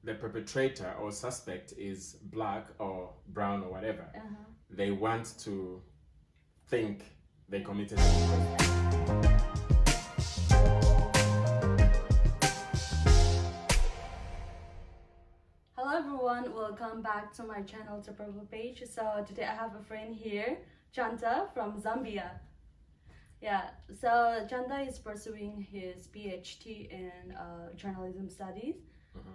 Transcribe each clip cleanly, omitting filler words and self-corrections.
the perpetrator or suspect is black or brown or whatever, they want to think they committed a crime. Hello everyone, welcome back to my channel, the Purple Page. So today I have a friend here, Chanta from Zambia. Yeah, so Chanta is pursuing his PhD in journalism studies.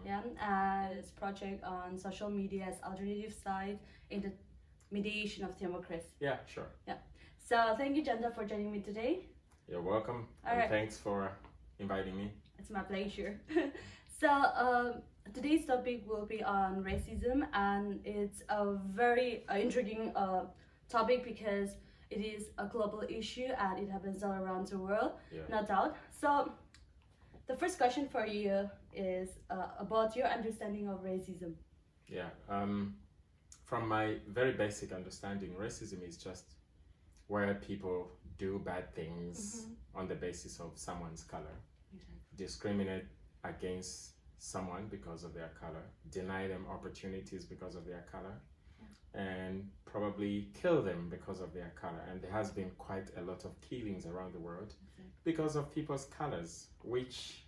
Yeah, and his project on social media's alternative side in the mediation of democracy. Yeah, sure. Yeah. So thank you, Chanta, for joining me today. You're welcome. Thanks for inviting me. It's my pleasure. So today's topic will be on racism, and it's a very intriguing topic because it is a global issue and it happens all around the world, no doubt. So the first question for you is about your understanding of racism. Yeah, from my very basic understanding, racism is just where people do bad things on the basis of someone's color, discriminate against someone because of their color, deny them opportunities because of their color, and probably kill them because of their color. And there has been quite a lot of killings around the world because of people's colors, which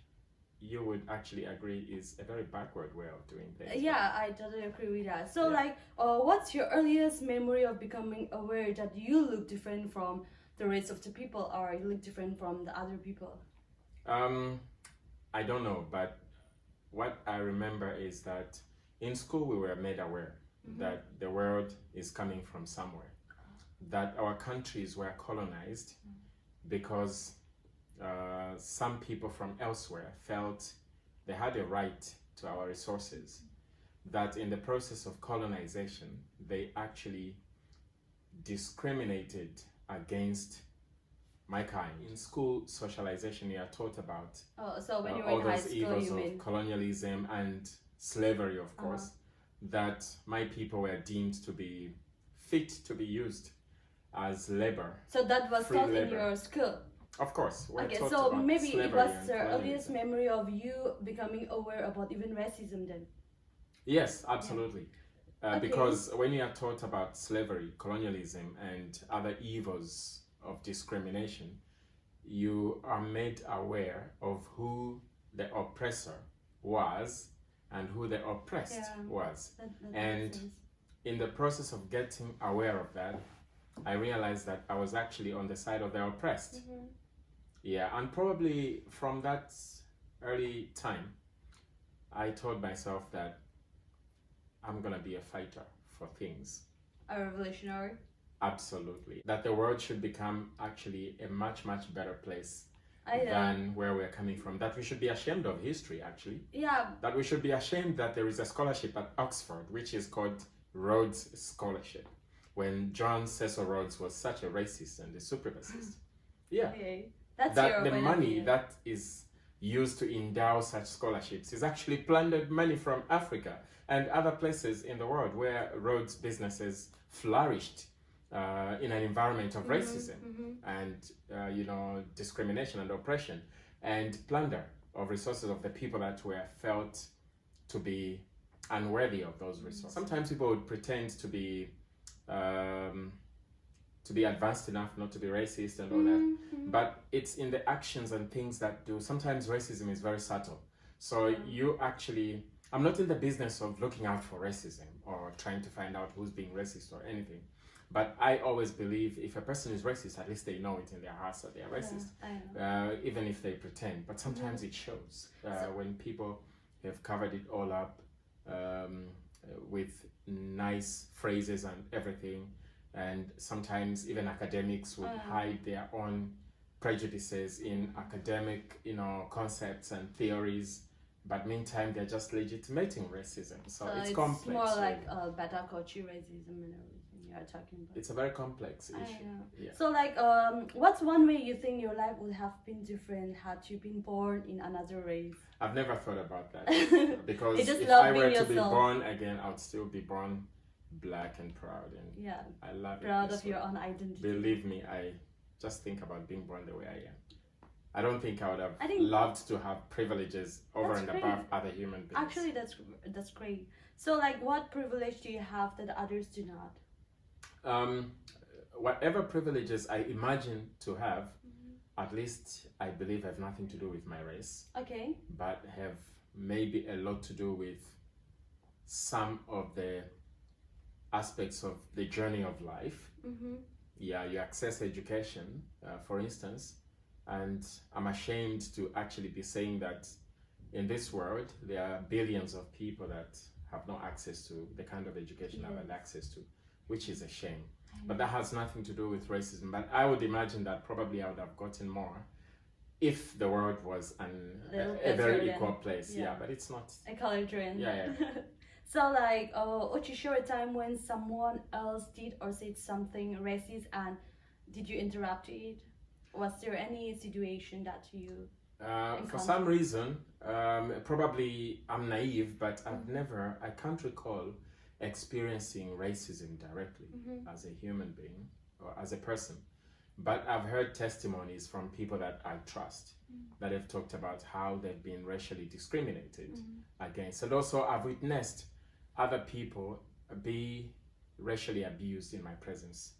you would actually agree is a very backward way of doing things. Yeah, I totally agree with that. So what's your earliest memory of becoming aware that you look different from the rest of the people, or you look different from the other people? I don't know, but what I remember is that in school we were made aware that the world is coming from somewhere, that our countries were colonized because some people from elsewhere felt they had a right to our resources, that in the process of colonization they actually discriminated against my kind. In school socialization, you are taught about so when you were all in high those school, evils you of mean colonialism and slavery, of course, that my people were deemed to be fit to be used as labor. So that was taught in your school? Of course. Okay, so maybe it was the earliest memory of you becoming aware about even racism then? Yes, absolutely. Because when you are taught about slavery, colonialism, and other evils of discrimination, you are made aware of who the oppressor was and who the oppressed was. And in the process of getting aware of that, I realized that I was actually on the side of the oppressed. Yeah, and probably from that early time, I told myself that I'm gonna be a fighter for things. A revolutionary? Absolutely. That the world should become actually a much, much better place than where we're coming from. That we should be ashamed of history, actually. Yeah. That we should be ashamed that there is a scholarship at Oxford, which is called Rhodes Scholarship, when John Cecil Rhodes was such a racist and a supremacist. Yeah. Okay. That's that the money that is used to endow such scholarships is actually plundered money from Africa and other places in the world where Rhodes businesses flourished in an environment of racism and discrimination and oppression and plunder of resources of the people that were felt to be unworthy of those resources. Sometimes people would pretend to be advanced enough not to be racist and all that, but it's in the actions and things that do. Sometimes racism is very subtle. So you actually, I'm not in the business of looking out for racism or trying to find out who's being racist or anything. But I always believe if a person is racist, at least they know it in their hearts that they are racist, even if they pretend. But sometimes it shows when people have covered it all up with nice phrases and everything. And sometimes even academics would hide their own prejudices in academic, concepts and theories. But meantime, they're just legitimating racism. So it's complex. It's more like beta culture racism and everything you are talking about. It's a very complex issue. Yeah. So what's one way you think your life would have been different had you been born in another race? I've never thought about that. Because if I were to be born again, I would still be born black and proud. And I love it. Proud of your own identity. Believe me, I just think about being born the way I am. I don't think I would have I think loved to have privileges over that's and great. above other human beings. Actually, that's great. So, like, what privilege do you have that others do not? Whatever privileges I imagine to have, at least I believe have nothing to do with my race, Okay. but have maybe a lot to do with some of the aspects of the journey of life. Yeah, you access education, for instance, and I'm ashamed to actually be saying that in this world there are billions of people that have no access to the kind of education I've had access to, which is a shame. But that has nothing to do with racism. But I would imagine that probably I would have gotten more if the world was a very equal place. Yeah, but it's not. Egalitarian. Yeah. So, like, would you share a time when someone else did or said something racist, and did you interrupt it? Was there any situation that you for some reason, probably I'm naive, but I can't recall experiencing racism directly as a human being or as a person. But I've heard testimonies from people that I trust that have talked about how they've been racially discriminated against. And also I've witnessed other people be racially abused in my presence.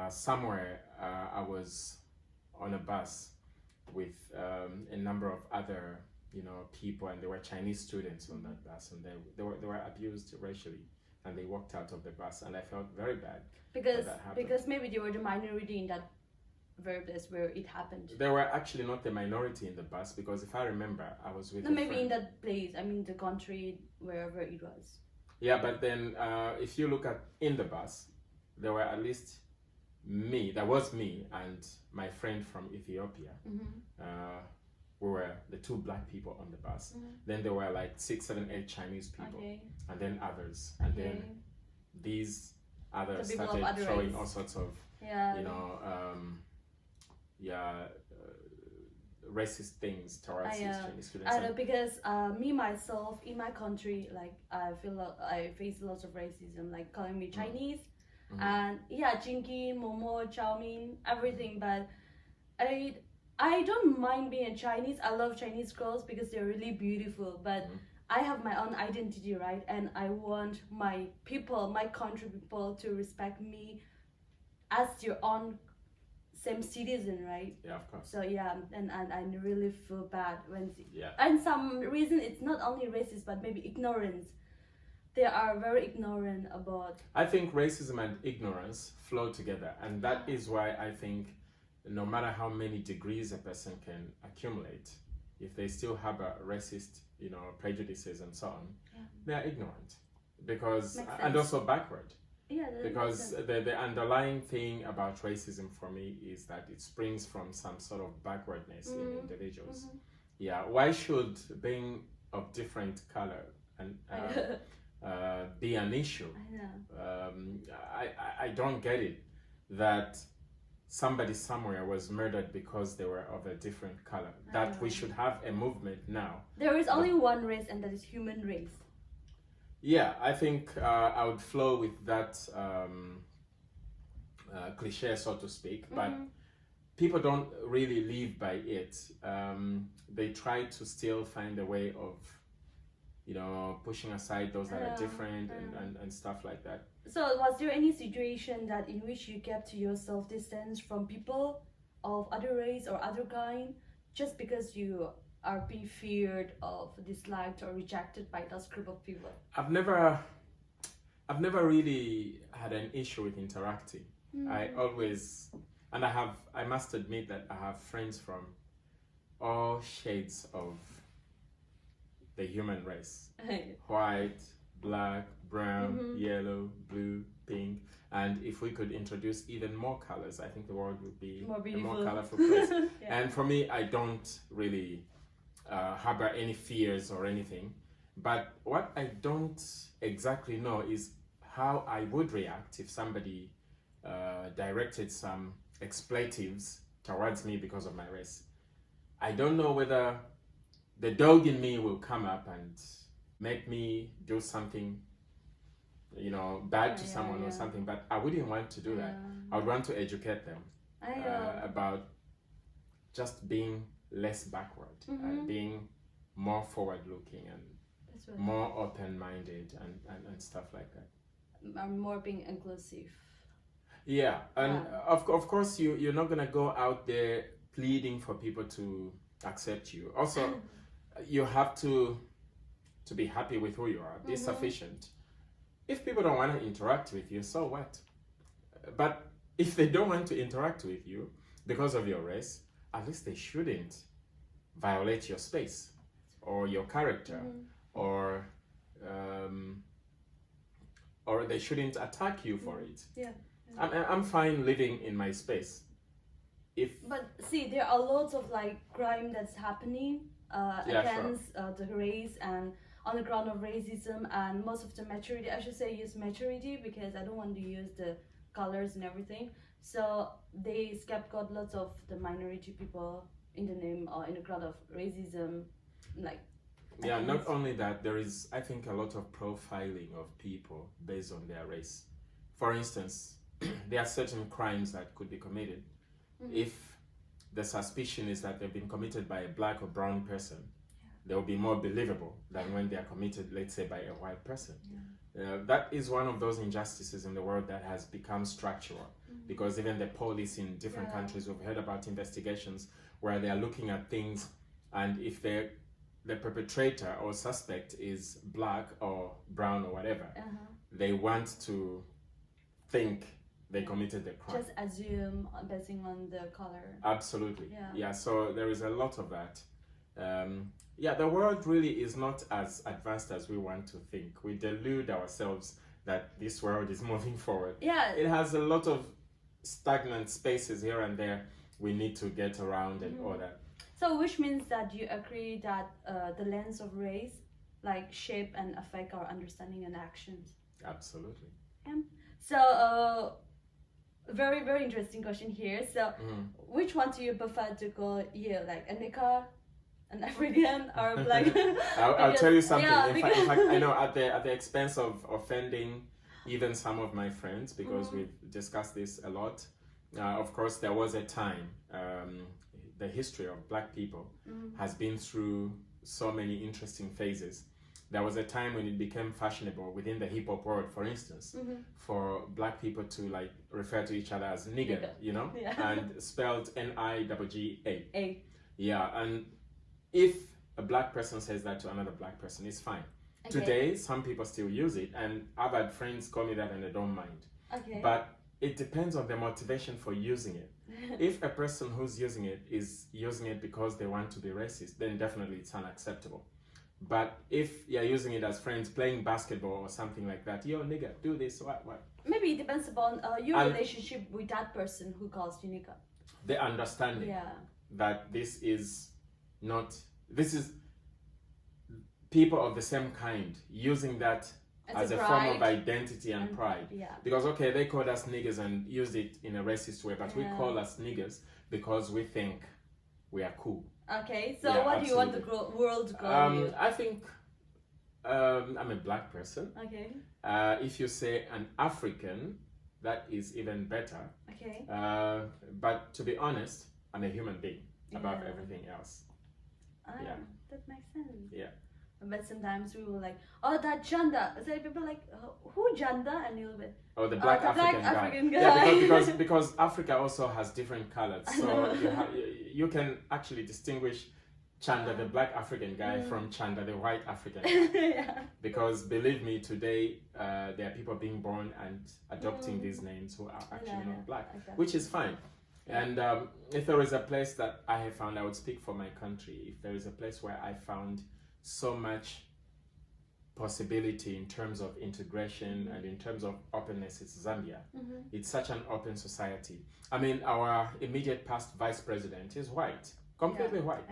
Somewhere I was on a bus with a number of other people, and there were Chinese students on that bus, and they were abused racially, and they walked out of the bus, and I felt very bad because maybe they were the minority in that very place where it happened. They were actually not the minority in the bus, because if I remember, I was with maybe in that place, I mean the country, wherever it was. Yeah, but then if you look at in the bus, there were at least there was me and my friend from Ethiopia. We were the two black people on the bus. Then there were like 6, 7, 8 Chinese people, and then others, and then these others started throwing all sorts of racist things towards these Chinese students. I know, because me myself in my country, like I face lots of racism, like calling me Chinese, and Jinky, Momo, Chow Mein, everything. But I don't mind being a Chinese. I love Chinese girls because they're really beautiful. But I have my own identity, right? And I want my people, my country people, to respect me as your own same citizen, right? Yeah, of course. So and I really feel bad when and some reason it's not only racist but maybe ignorance. They are very ignorant about. I think racism and ignorance flow together, and that is why I think no matter how many degrees a person can accumulate, if they still harbor racist, prejudices and so on, they are ignorant, because and also backward. Because the underlying thing about racism for me is that it springs from some sort of backwardness in individuals. Yeah, why should being of different color and be an issue? I don't get it that somebody somewhere was murdered because they were of a different color. That we should have a movement now. There is only one race, and that is human race. Yeah, I think I would flow with that cliche, so to speak, but people don't really live by it. They try to still find a way of, pushing aside those that are different and stuff like that. So was there any situation that in which you kept yourself distance from people of other race or other kind just because you are being feared of, disliked or rejected by those group of people? I've never really had an issue with interacting. I always, and I must admit that I have friends from all shades of the human race. White, black, brown, yellow, blue, pink, and if we could introduce even more colors, I think the world would be a more colorful place. And for me, I don't really harbor any fears or anything, but what I don't exactly know is how I would react if somebody directed some expletives towards me because of my race. I don't know whether the dog in me will come up and make me do something, bad to someone or something, but I wouldn't want to do that. I would want to educate them about just being less backward and being more forward looking and That's right. more open minded and stuff like that. More being inclusive. Yeah, and of course you're not gonna go out there pleading for people to accept you. Also, you have to be happy with who you are, be sufficient. If people don't want to interact with you, so what? But if they don't want to interact with you because of your race, at least they shouldn't violate your space or your character, or they shouldn't attack you for it. Yeah. I'm fine living in my space. But see, there are lots of like crime that's happening against the race and on the ground of racism, and most of the maturity, I should say use maturity because I don't want to use the colors and everything. So they scapegoat lots of the minority people in the name or in the crowd of racism, like. Yeah, not only that, there is, I think, a lot of profiling of people based on their race. For instance, there are certain crimes that could be committed if the suspicion is that they've been committed by a black or brown person. They'll be more believable than when they are committed, let's say, by a white person. That is one of those injustices in the world that has become structural, because even the police in different countries, we've heard about investigations where they are looking at things, and if the perpetrator or suspect is black or brown or whatever, they want to think they committed the crime. Just assume basing on the color. Absolutely. Yeah, so there is a lot of that. The world really is not as advanced as we want to think. We delude ourselves that this world is moving forward. Yeah. It has a lot of stagnant spaces here and there we need to get around and all that. So which means that you agree that the lens of race like shape and affect our understanding and actions. Absolutely. So very, very interesting question here. So which one do you prefer to call you, like a nigger, an African, or black? I'll tell you something. Yeah, in fact, I know at the expense of offending even some of my friends, because we've discussed this a lot. Of course, there was a time, the history of black people has been through so many interesting phases. There was a time when it became fashionable within the hip hop world, for instance, for black people to like refer to each other as nigger, you know, and spelled N-I-G-G-A. Yeah, and if a black person says that to another black person, it's fine. Okay. Today, some people still use it, and I've had friends call me that and they don't mind. Okay. But it depends on the motivation for using it. If a person who's using it is using it because they want to be racist, then definitely it's unacceptable. But if you're using it as friends playing basketball or something like that, yo nigga, do this, what? Maybe it depends upon your relationship with that person who calls you nigga. The understanding that this is people of the same kind using that as a form of identity and pride. Yeah. Because okay, they called us niggers and used it in a racist way, but we call us niggers because we think we are cool. Okay, so what do you want the world to call you? I think I'm a black person. Okay. If you say an African, that is even better. Okay. But to be honest, I'm a human being above everything else. That makes sense. Yeah. But sometimes we were like, oh, that Janda. So people like, who Janda? And you'll be, the black African guy. Yeah, because Africa also has different colors. So you can actually distinguish Chanda, the black African guy, from Chanda, the white African guy. Because believe me, today there are people being born and adopting these names who are actually not black, which is fine. And if there is a place that I have found, I would speak for my country. If there is a place where I found so much possibility in terms of integration and in terms of openness, it's Zambia. It's such an open society. I mean, our immediate past vice president is white, completely white.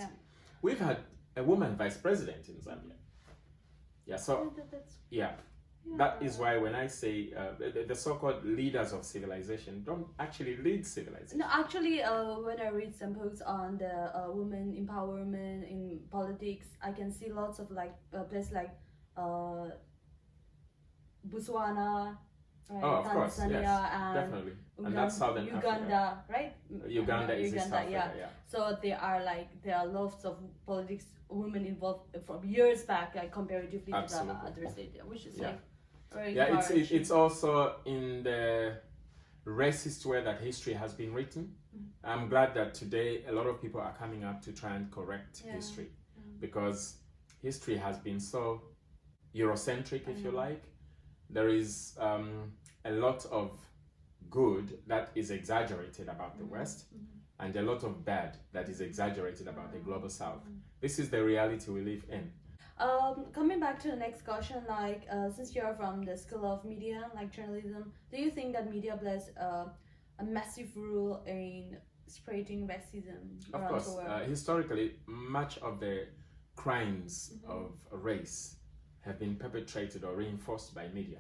We've had a woman vice president in Zambia. That is why when I say the so-called leaders of civilization don't actually lead civilization. No, actually, when I read some books on the women empowerment in politics, I can see lots of like places like Botswana, right? Oh, of course, Tanzania yes, and definitely. And that's Southern Uganda, Africa. right? Uganda is East Africa, yeah. yeah. So there are lots of politics women involved from years back, like comparatively Absolutely. to the other states, which is Yeah. like very Yeah, encouraging. it's also in the racist way that history has been written. I'm glad that today a lot of people are coming up to try and correct history, because history has been so Eurocentric, if you like. There is a lot of good that is exaggerated about the West, and a lot of bad that is exaggerated about the global South. This is the reality we live in. Coming back to the next question, like since you're from the School of Media, like journalism, do you think that media plays a massive role in spreading racism Of around course, the world? historically, much of the crimes of race have been perpetrated or reinforced by media.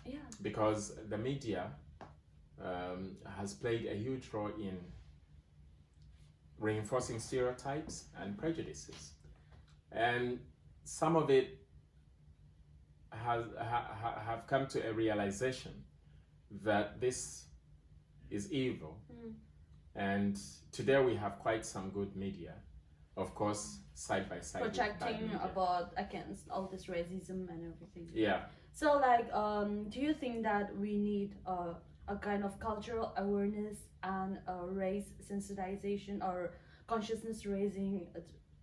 Yeah. Because the media has played a huge role in reinforcing stereotypes and prejudices. And some of it have come to a realization that this is evil. And today we have quite some good media, of course, side by side. Projecting about against all this racism and everything. Yeah. So like, do you think that we need a kind of cultural awareness and race sensitization or consciousness raising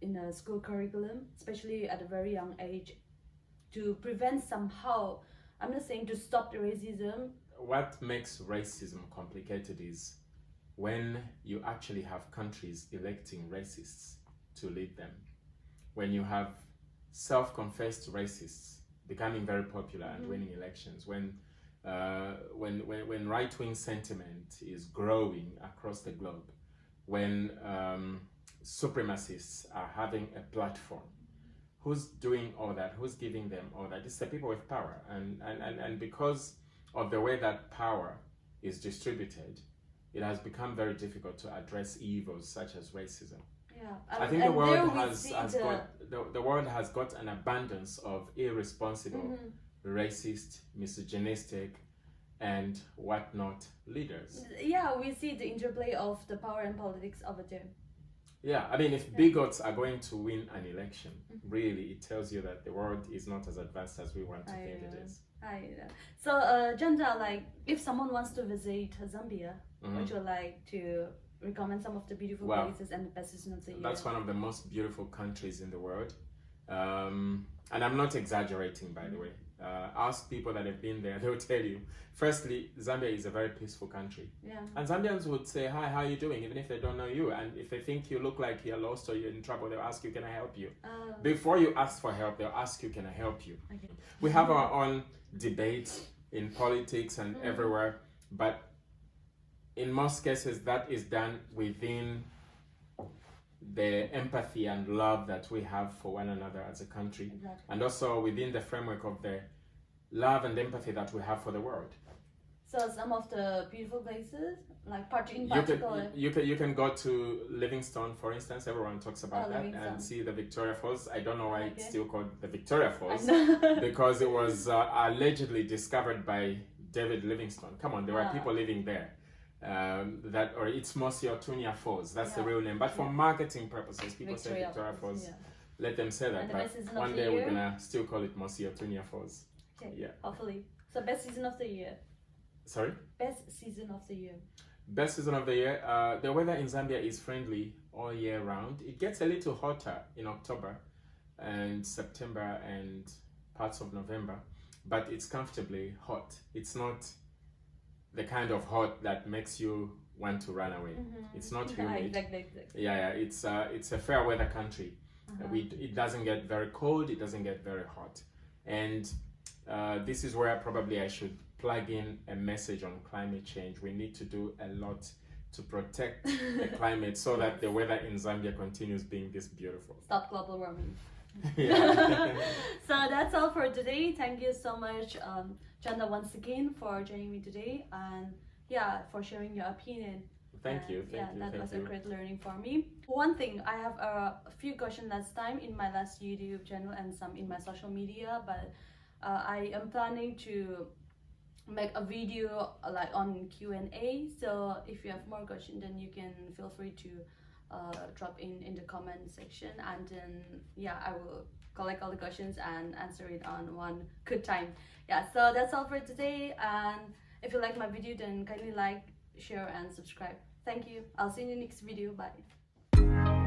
in a school curriculum, especially at a very young age, to prevent somehow, I'm not saying to stop the racism. What makes racism complicated is when you actually have countries electing racists to lead them. When you have self-confessed racists becoming very popular and winning elections, when right-wing sentiment is growing across the globe, when supremacists are having a platform, who's doing all that? Who's giving them all that? It's the people with power, and because of the way that power is distributed, it has become very difficult to address evils such as racism. Yeah, I think the world the world has got an abundance of irresponsible, racist, misogynistic, and whatnot leaders. Yeah, we see the interplay of the power and politics over there. Yeah, I mean, if bigots are going to win an election, really, it tells you that the world is not as advanced as we want to think it is. So, Janta, like, if someone wants to visit Zambia, would you like to recommend some of the beautiful places and the best season of the year? That's one of the most beautiful countries in the world. And I'm not exaggerating, by the way. Ask people that have been there, they'll tell you. Firstly, Zambia is a very peaceful country. Yeah. And Zambians would say, hi, how are you doing? Even if they don't know you. And if they think you look like you're lost or you're in trouble, they'll ask you, can I help you? Before you ask for help, they'll ask you, can I help you? Okay. We have our own debates in politics and everywhere, but in most cases, that is done within the empathy and love that we have for one another as a country, and also within the framework of the love and empathy that we have for the world. So some of the beautiful places, like in particular, you can go to Livingstone, for instance. Everyone talks about that, and see the Victoria Falls. I don't know why it's still called the Victoria Falls, because it was allegedly discovered by David Livingstone. Come on, there were people living there. Or it's Mosiotunia Falls. That's the real name. But for marketing purposes, people say Victoria Falls. Yeah. Let them say that. But one day we're gonna still call it Mosiotunia Falls. Okay. Yeah. Hopefully. So best season of the year. Sorry? Best season of the year. Best season of the year. The weather in Zambia is friendly all year round. It gets a little hotter in October and September and parts of November, but it's comfortably hot. It's not the kind of hot that makes you want to run away. It's not humid. Exactly. Yeah, it's a fair weather country. It doesn't get very cold, it doesn't get very hot. And this is where probably I should plug in a message on climate change. We need to do a lot to protect the climate so that the weather in Zambia continues being this beautiful. Stop global warming. Yeah. So that's all for today. Thank you so much, Chanda, once again for joining me today, and for sharing your opinion. Thank you. That was a great learning for me. One thing, I have a few questions last time in my last YouTube channel and some in my social media, but I am planning to make a video like on Q&A. So if you have more questions, then you can feel free to drop in the comment section, and then yeah, I will collect all the questions and answer it on one good time. Yeah, so that's all for today, and if you like my video, then kindly like, share and subscribe. Thank you. I'll see you in the next video. Bye.